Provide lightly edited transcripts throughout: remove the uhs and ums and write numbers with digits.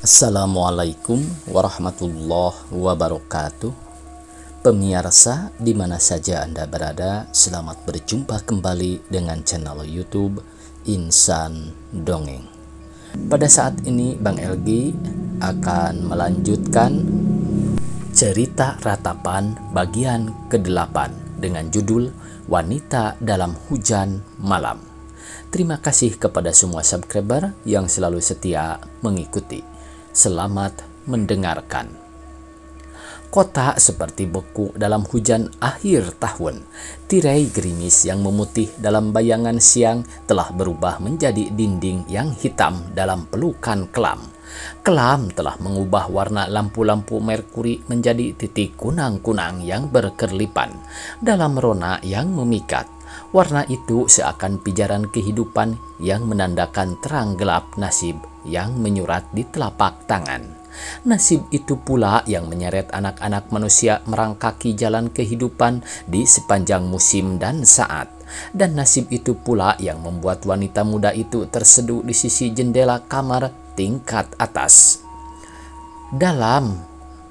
Assalamualaikum warahmatullahi wabarakatuh. Pemirsa di mana saja Anda berada, selamat berjumpa kembali dengan channel YouTube Insan Dongeng. Pada saat ini Bang Elgi akan melanjutkan cerita ratapan bagian ke-8 dengan judul Wanita dalam Hujan Malam. Terima kasih kepada semua subscriber yang selalu setia mengikuti. Selamat mendengarkan. Kota seperti beku dalam hujan akhir tahun. Tirai gerimis yang memutih dalam bayangan siang telah berubah menjadi dinding yang hitam dalam pelukan kelam. Kelam telah mengubah warna lampu-lampu merkuri menjadi titik kunang-kunang yang berkerlipan dalam rona yang memikat. Warna itu seakan pijaran kehidupan yang menandakan terang gelap nasib yang menyurat di telapak tangan. Nasib itu pula yang menyeret anak-anak manusia merangkaki jalan kehidupan di sepanjang musim dan saat. Dan nasib itu pula yang membuat wanita muda itu terseduh di sisi jendela kamar tingkat atas. Dalam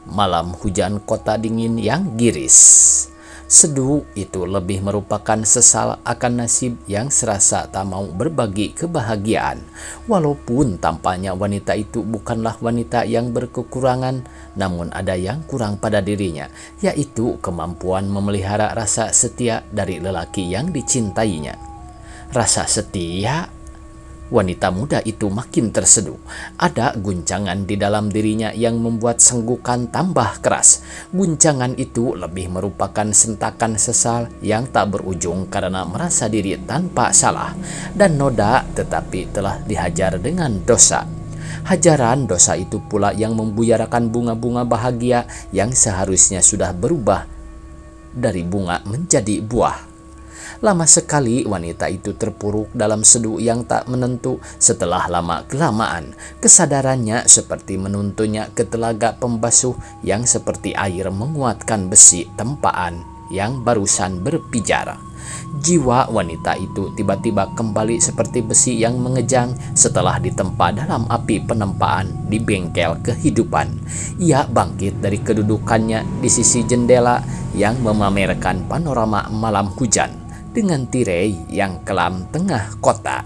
malam hujan kota dingin yang giris, seduh itu lebih merupakan sesal akan nasib yang serasa tak mau berbagi kebahagiaan. Walaupun tampaknya wanita itu bukanlah wanita yang berkekurangan, namun ada yang kurang pada dirinya, yaitu kemampuan memelihara rasa setia dari lelaki yang dicintainya. Rasa setia? Wanita muda itu makin terseduh. Ada guncangan di dalam dirinya yang membuat senggukan tambah keras. Guncangan itu lebih merupakan sentakan sesal yang tak berujung karena merasa diri tanpa salah dan noda tetapi telah dihajar dengan dosa. Hajaran dosa itu pula yang membuyarakan bunga-bunga bahagia yang seharusnya sudah berubah dari bunga menjadi buah. Lama sekali wanita itu terpuruk dalam seduh yang tak menentu. Setelah lama-kelamaan, kesadarannya seperti menuntunnya ke telaga pembasuh yang seperti air menguatkan besi tempaan yang barusan berpijar. Jiwa wanita itu tiba-tiba kembali seperti besi yang mengejang setelah ditempa dalam api penempaan di bengkel kehidupan. Ia bangkit dari kedudukannya di sisi jendela yang memamerkan panorama malam hujan dengan tirai yang kelam tengah kota.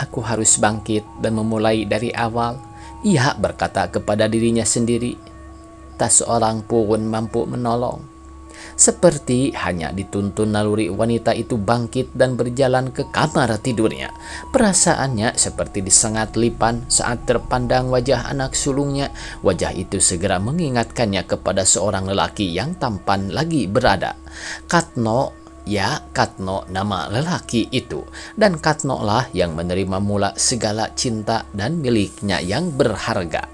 Aku harus bangkit dan memulai dari awal, ia berkata kepada dirinya sendiri. Tak seorang pun mampu menolong. Seperti hanya dituntun naluri, wanita itu bangkit dan berjalan ke kamar tidurnya. Perasaannya seperti disengat lipan saat terpandang wajah anak sulungnya. Wajah itu segera mengingatkannya kepada seorang lelaki yang tampan lagi berada. Katno, ya Katno nama lelaki itu. Dan Katno lah yang menerima mula segala cinta dan miliknya yang berharga.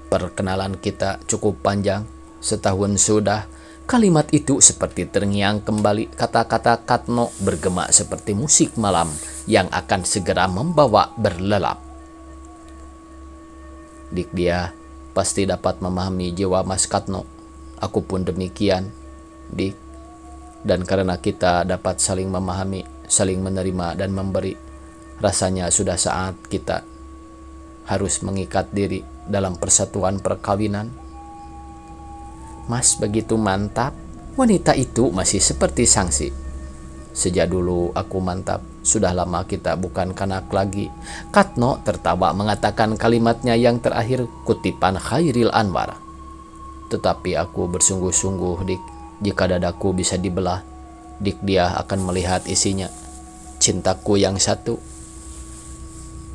Perkenalan kita cukup panjang, setahun sudah. Kalimat itu seperti terngiang kembali. Kata-kata Katno bergema seperti musik malam yang akan segera membawa berlelap. Dik, dia pasti dapat memahami jiwa Mas Katno. Aku pun demikian, Dik. Dan karena kita dapat saling memahami, saling menerima dan memberi, rasanya sudah saat kita harus mengikat diri dalam persatuan perkawinan. Mas begitu mantap. Wanita itu masih seperti sangsi. Sejak dulu aku mantap. Sudah lama kita bukan kanak lagi. Katno tertawa mengatakan kalimatnya yang terakhir kutipan Khairil Anwar. Tetapi aku bersungguh-sungguh, Dik. Jika dadaku bisa dibelah, Dik, dia akan melihat isinya. Cintaku yang satu.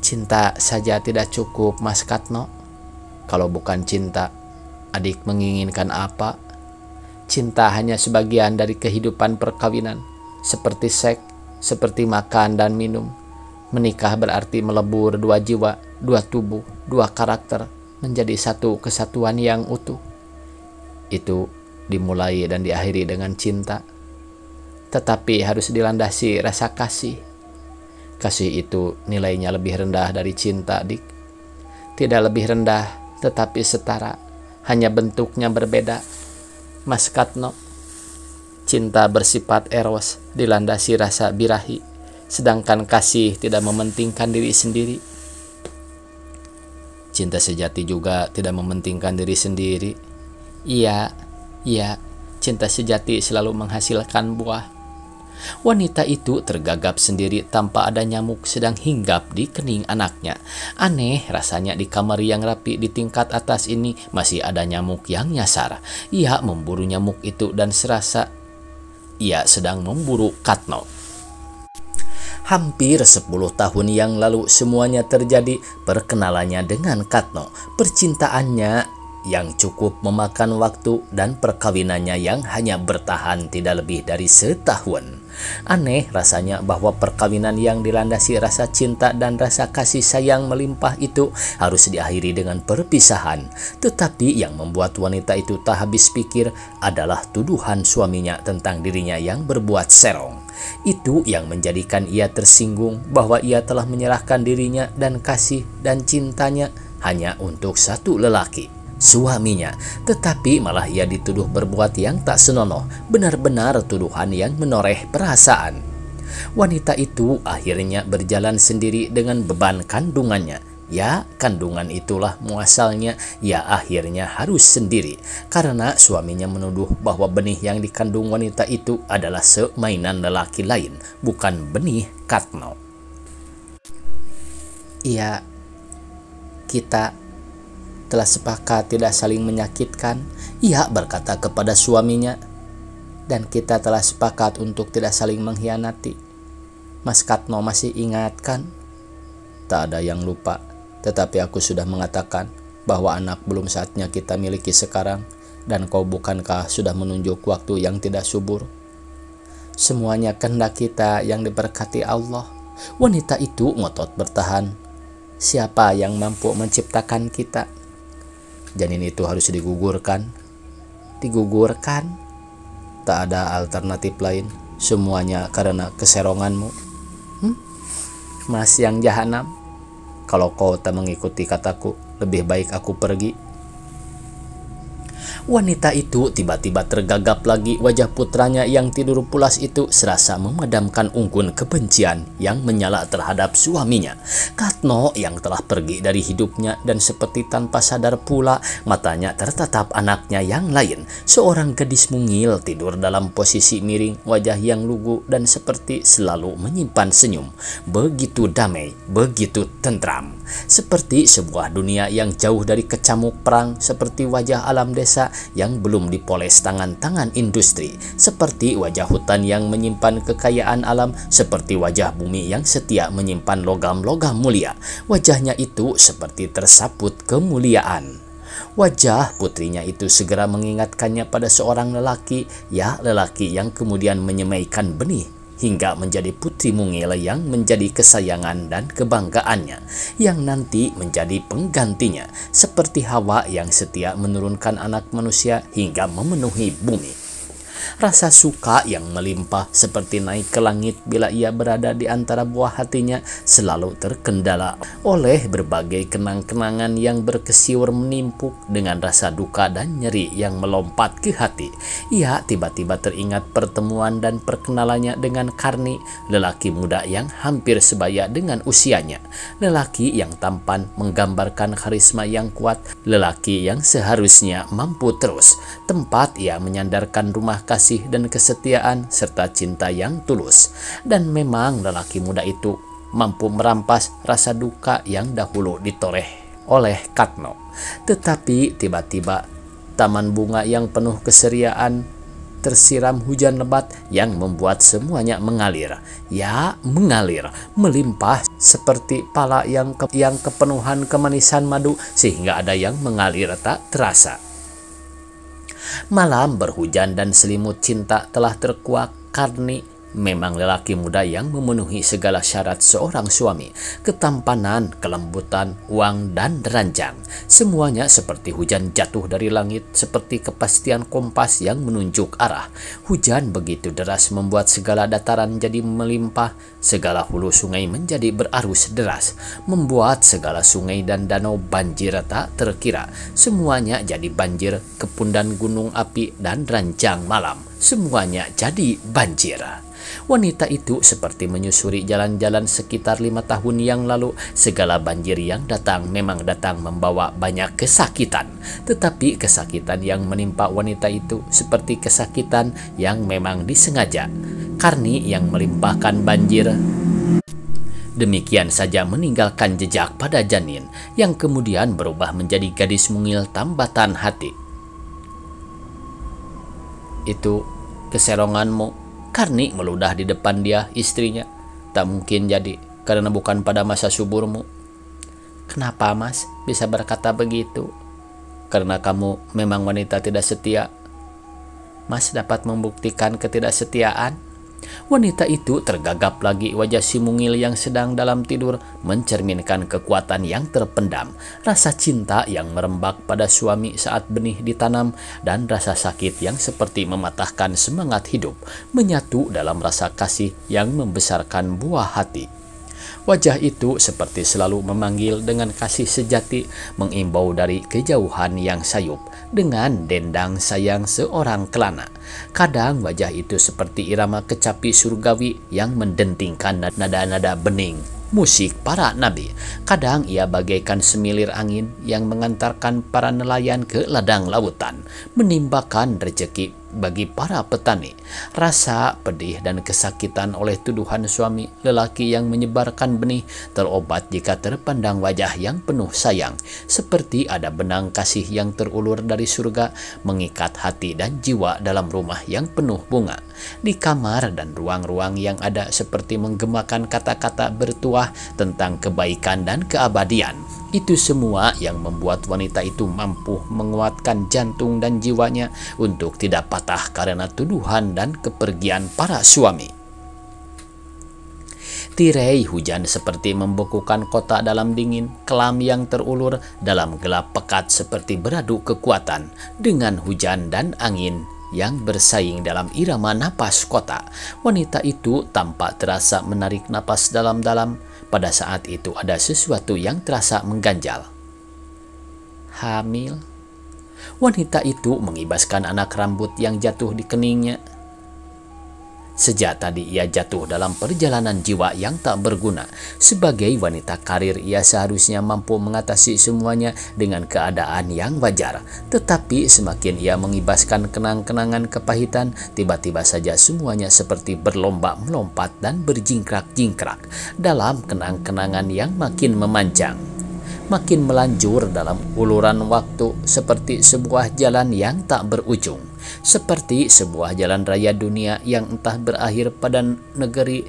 Cinta saja tidak cukup, Mas Katno. Kalau bukan cinta, adik menginginkan apa? Cinta hanya sebagian dari kehidupan perkawinan, seperti seks, seperti makan dan minum. Menikah berarti melebur dua jiwa, dua tubuh, dua karakter menjadi satu kesatuan yang utuh. Itu dimulai dan diakhiri dengan cinta, tetapi harus dilandasi rasa kasih. Kasih itu nilainya lebih rendah dari cinta, Dik. Tidak lebih rendah, tetapi setara. Hanya bentuknya berbeda, Mas Katno. Cinta bersifat eros, dilandasi rasa birahi, sedangkan kasih tidak mementingkan diri sendiri. Cinta sejati juga tidak mementingkan diri sendiri. Iya, iya, cinta sejati selalu menghasilkan buah. Wanita itu tergagap sendiri tanpa ada nyamuk sedang hinggap di kening anaknya. Aneh rasanya di kamar yang rapi di tingkat atas ini masih ada nyamuk yang nyasar. Ia memburu nyamuk itu dan serasa ia sedang memburu Katno. Hampir 10 tahun yang lalu semuanya terjadi. Perkenalannya dengan Katno, percintaannya yang cukup memakan waktu, dan perkawinannya yang hanya bertahan tidak lebih dari setahun. Aneh rasanya bahwa perkawinan yang dilandasi rasa cinta dan rasa kasih sayang melimpah itu harus diakhiri dengan perpisahan. Tetapi yang membuat wanita itu tak habis pikir adalah tuduhan suaminya tentang dirinya yang berbuat serong. Itu yang menjadikan ia tersinggung bahwa ia telah menyerahkan dirinya dan kasih dan cintanya hanya untuk satu lelaki, suaminya. Tetapi malah ia dituduh berbuat yang tak senonoh, benar-benar tuduhan yang menoreh perasaan. Wanita itu akhirnya berjalan sendiri dengan beban kandungannya. Ya, kandungan itulah muasalnya ia akhirnya harus sendiri, karena suaminya menuduh bahwa benih yang dikandung wanita itu adalah semainan lelaki lain, bukan benih Katno. Iya, kita telah sepakat tidak saling menyakitkan, ia berkata kepada suaminya, dan kita telah sepakat untuk tidak saling mengkhianati. Mas Katno masih ingat kan? Tak ada yang lupa, tetapi aku sudah mengatakan bahwa anak belum saatnya kita miliki sekarang, dan kau bukankah sudah menunjuk waktu yang tidak subur? Semuanya kehendak kita yang diberkati Allah. Wanita itu ngotot bertahan. Siapa yang mampu menciptakan kita? Janin itu harus digugurkan. Digugurkan? Tak ada alternatif lain. Semuanya karena keseronganmu. Mas yang jahanam, kalau kau tak mengikuti kataku, lebih baik aku pergi. Wanita itu tiba-tiba tergagap lagi. Wajah putranya yang tidur pulas itu serasa memadamkan unggun kebencian yang menyala terhadap suaminya. Katno yang telah pergi dari hidupnya, dan seperti tanpa sadar pula matanya tertatap anaknya yang lain. Seorang gadis mungil tidur dalam posisi miring, wajah yang lugu dan seperti selalu menyimpan senyum. Begitu damai, begitu tentram. Seperti sebuah dunia yang jauh dari kecamuk perang, seperti wajah alam desa yang belum dipoles tangan-tangan industri, seperti wajah hutan yang menyimpan kekayaan alam, seperti wajah bumi yang setia menyimpan logam-logam mulia. Wajahnya itu seperti tersaput kemuliaan. Wajah putrinya itu segera mengingatkannya pada seorang lelaki, ya lelaki yang kemudian menyemaikan benih hingga menjadi putri mungil yang menjadi kesayangan dan kebanggaannya, yang nanti menjadi penggantinya, seperti Hawa yang setia menurunkan anak manusia hingga memenuhi bumi. Rasa suka yang melimpah seperti naik ke langit bila ia berada di antara buah hatinya selalu terkendala oleh berbagai kenang-kenangan yang berkesiur menimpuk dengan rasa duka dan nyeri yang melompat ke hati. Ia tiba-tiba teringat pertemuan dan perkenalannya dengan Karni, lelaki muda yang hampir sebaya dengan usianya, lelaki yang tampan menggambarkan karisma yang kuat, lelaki yang seharusnya mampu terus, tempat ia menyandarkan rumah kasih dan kesetiaan serta cinta yang tulus. Dan memang lelaki muda itu mampu merampas rasa duka yang dahulu ditoreh oleh Katno. Tetapi tiba-tiba taman bunga yang penuh keseriaan tersiram hujan lebat yang membuat semuanya mengalir. Ya, mengalir, melimpah seperti pala yang kepenuhan kemanisan madu sehingga ada yang mengalir tak terasa. Malam berhujan dan selimut cinta telah terkuak. Karni memang lelaki muda yang memenuhi segala syarat seorang suami. Ketampanan, kelembutan, uang, dan ranjang. Semuanya seperti hujan jatuh dari langit, seperti kepastian kompas yang menunjuk arah. Hujan begitu deras membuat segala dataran jadi melimpah, segala hulu sungai menjadi berarus deras, membuat segala sungai dan danau banjir tak terkira. Semuanya jadi banjir, kepundan gunung api, dan ranjang malam. semuanya jadi banjir. Wanita itu seperti menyusuri jalan-jalan sekitar 5 tahun yang lalu. Segala banjir yang datang memang datang membawa banyak kesakitan. Tetapi kesakitan yang menimpa wanita itu seperti kesakitan yang memang disengaja. Karni yang melimpahkan banjir demikian saja meninggalkan jejak pada janin yang kemudian berubah menjadi gadis mungil tambatan hati. Itu keseronganmu. Karni meludah di depan dia, istrinya. Tak mungkin jadi, karena bukan pada masa suburmu. Kenapa mas bisa berkata begitu? Karena kamu memang wanita tidak setia. Mas dapat membuktikan ketidaksetiaan? Wanita itu tergagap lagi. Wajah si mungil yang sedang dalam tidur mencerminkan kekuatan yang terpendam, rasa cinta yang merembak pada suami saat benih ditanam, dan rasa sakit yang seperti mematahkan semangat hidup menyatu dalam rasa kasih yang membesarkan buah hati. Wajah itu seperti selalu memanggil dengan kasih sejati, mengimbau dari kejauhan yang sayup dengan dendang sayang seorang kelana. Kadang wajah itu seperti irama kecapi surgawi yang mendentingkan nada-nada bening musik para nabi. Kadang ia bagaikan semilir angin yang mengantarkan para nelayan ke ladang lautan, menimbakan rezeki bagi para petani. Rasa pedih dan kesakitan oleh tuduhan suami lelaki yang menyebarkan benih terobat jika terpandang wajah yang penuh sayang, seperti ada benang kasih yang terulur dari surga mengikat hati dan jiwa dalam rumah yang penuh bunga. Di kamar dan ruang-ruang yang ada seperti menggemakan kata-kata bertuah tentang kebaikan dan keabadian. Itu semua yang membuat wanita itu mampu menguatkan jantung dan jiwanya untuk tidak patah karena tuduhan dan kepergian para suami. Tirai hujan seperti membekukan kota dalam dingin, kelam yang terulur dalam gelap pekat seperti beradu kekuatan dengan hujan dan angin yang bersaing dalam irama napas kota. Wanita itu tampak terasa menarik napas dalam-dalam. Pada saat itu ada sesuatu yang terasa mengganjal. Hamil. Wanita itu mengibaskan anak rambut yang jatuh di keningnya. Sejak tadi ia jatuh dalam perjalanan jiwa yang tak berguna. Sebagai wanita karir, ia seharusnya mampu mengatasi semuanya dengan keadaan yang wajar. Tetapi semakin ia mengibaskan kenang-kenangan kepahitan, tiba-tiba saja semuanya seperti berlomba melompat dan berjingkrak-jingkrak dalam kenang-kenangan yang makin memanjang, makin melanjur dalam uluran waktu, seperti sebuah jalan yang tak berujung, seperti sebuah jalan raya dunia yang entah berakhir pada negeri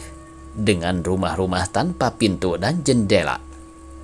dengan rumah-rumah tanpa pintu dan jendela.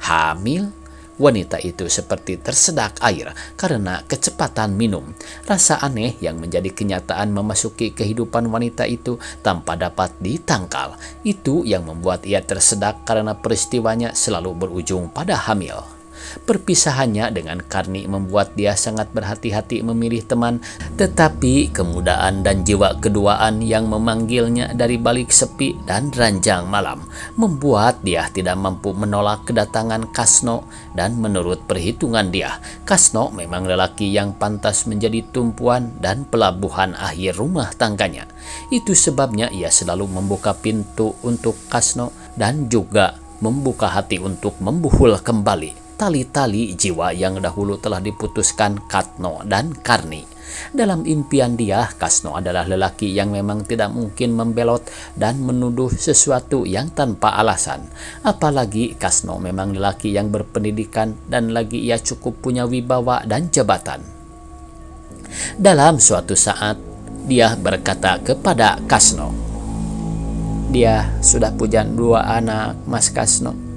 Hamil. Wanita itu seperti tersedak air karena kecepatan minum. Rasa aneh yang menjadi kenyataan memasuki kehidupan wanita itu tanpa dapat ditangkal. Itu yang membuat ia tersedak karena peristiwanya selalu berujung pada hamil. Perpisahannya dengan Karni membuat dia sangat berhati-hati memilih teman, tetapi kemudaan dan jiwa keduaan yang memanggilnya dari balik sepi dan ranjang malam membuat dia tidak mampu menolak kedatangan Kasno. Dan menurut perhitungan dia, Kasno memang lelaki yang pantas menjadi tumpuan dan pelabuhan akhir rumah tangganya. Itu sebabnya ia selalu membuka pintu untuk Kasno dan juga membuka hati untuk membuhul kembali tali-tali jiwa yang dahulu telah diputuskan Katno dan Karni. Dalam impian dia, Kasno adalah lelaki yang memang tidak mungkin membelot dan menuduh sesuatu yang tanpa alasan. Apalagi Kasno memang lelaki yang berpendidikan dan lagi ia cukup punya wibawa dan jabatan. Dalam suatu saat, dia berkata kepada Kasno, "Dia sudah punya 2 anak, Mas Kasno.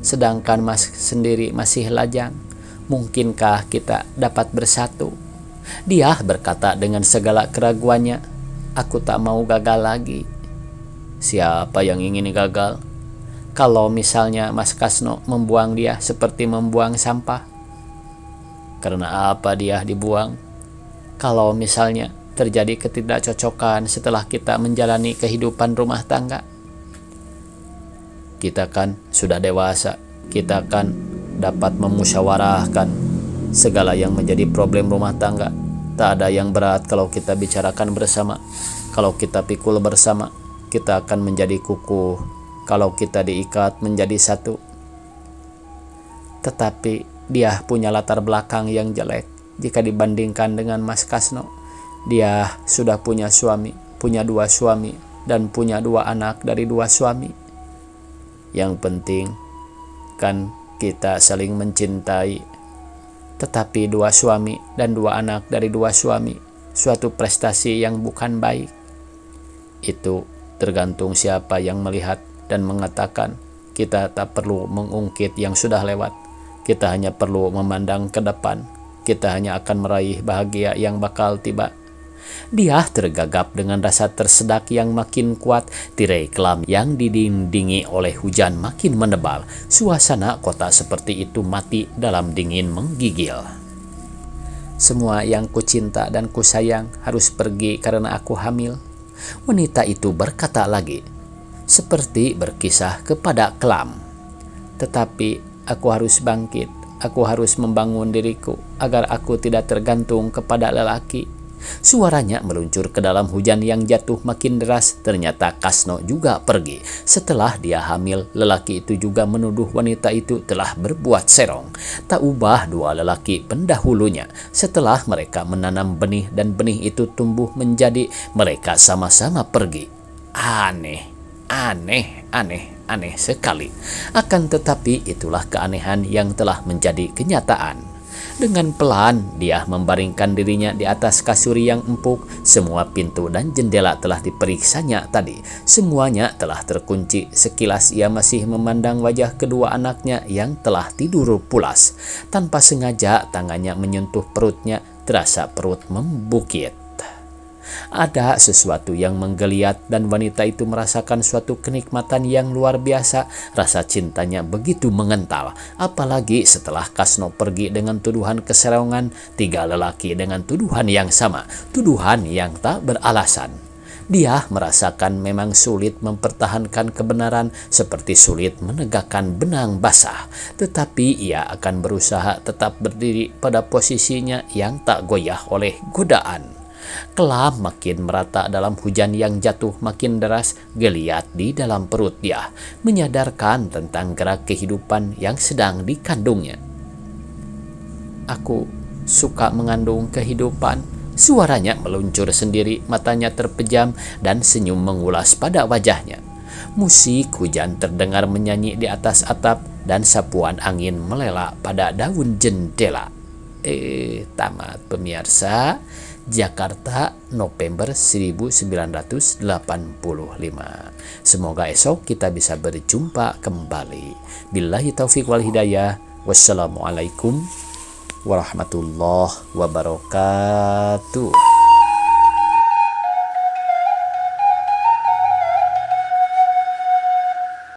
Sedangkan Mas sendiri masih lajang. Mungkinkah kita dapat bersatu?" Dia berkata dengan segala keraguannya, "Aku tak mau gagal lagi." Siapa yang ingin gagal? Kalau misalnya Mas Kasno membuang dia seperti membuang sampah. Karena apa dia dibuang? Kalau misalnya terjadi ketidakcocokan setelah kita menjalani kehidupan rumah tangga, kita kan sudah dewasa, kita kan dapat memusyawarahkan segala yang menjadi problem rumah tangga. Tak ada yang berat kalau kita bicarakan bersama. Kalau kita pikul bersama, kita akan menjadi kukuh. Kalau kita diikat menjadi satu. Tetapi dia punya latar belakang yang jelek jika dibandingkan dengan Mas Kasno. Dia sudah punya suami, punya 2 suami, dan punya 2 anak dari 2 suami. Yang penting kan kita saling mencintai. Tetapi 2 suami dan 2 anak dari 2 suami, suatu prestasi yang bukan baik. Itu tergantung siapa yang melihat dan mengatakan. Kita tak perlu mengungkit yang sudah lewat. Kita hanya perlu memandang ke depan. Kita hanya akan meraih bahagia yang bakal tiba. Dia tergagap dengan rasa tersedak yang makin kuat. Tirai kelam yang didindingi oleh hujan makin menebal. Suasana kota seperti itu mati dalam dingin menggigil. Semua yang kucinta dan kusayang harus pergi karena aku hamil. Wanita itu berkata lagi, seperti berkisah kepada kelam. Tetapi aku harus bangkit. Aku harus membangun diriku agar aku tidak tergantung kepada lelaki. Suaranya meluncur ke dalam hujan yang jatuh makin deras. Ternyata Kasno juga pergi. Setelah dia hamil, lelaki itu juga menuduh wanita itu telah berbuat serong. Tak ubah 2 lelaki pendahulunya. Setelah mereka menanam benih dan benih itu tumbuh menjadi, mereka sama-sama pergi. Aneh sekali. Akan tetapi itulah keanehan yang telah menjadi kenyataan. Dengan pelan dia membaringkan dirinya di atas kasur yang empuk. Semua pintu dan jendela telah diperiksanya tadi. Semuanya telah terkunci. Sekilas ia masih memandang wajah kedua anaknya yang telah tidur pulas. Tanpa sengaja tangannya menyentuh perutnya. Terasa perut membukit. Ada sesuatu yang menggeliat dan wanita itu merasakan suatu kenikmatan yang luar biasa. Rasa cintanya begitu mengental. Apalagi setelah Kasno pergi dengan tuduhan keserongan, 3 lelaki dengan tuduhan yang sama. Tuduhan yang tak beralasan. Dia merasakan memang sulit mempertahankan kebenaran seperti sulit menegakkan benang basah. Tetapi ia akan berusaha tetap berdiri pada posisinya yang tak goyah oleh godaan. Kelam makin merata dalam hujan yang jatuh makin deras. Geliat di dalam perut dia menyadarkan tentang gerak kehidupan yang sedang dikandungnya. Aku suka mengandung kehidupan. Suaranya meluncur sendiri, matanya terpejam dan senyum mengulas pada wajahnya. Musik hujan terdengar menyanyi di atas atap dan sapuan angin melelak pada daun jendela. Tamat pemirsa. Jakarta, November 1985. Semoga esok kita bisa berjumpa kembali. Billahi taufiq wal hidayah. Wassalamualaikum warahmatullahi wabarakatuh.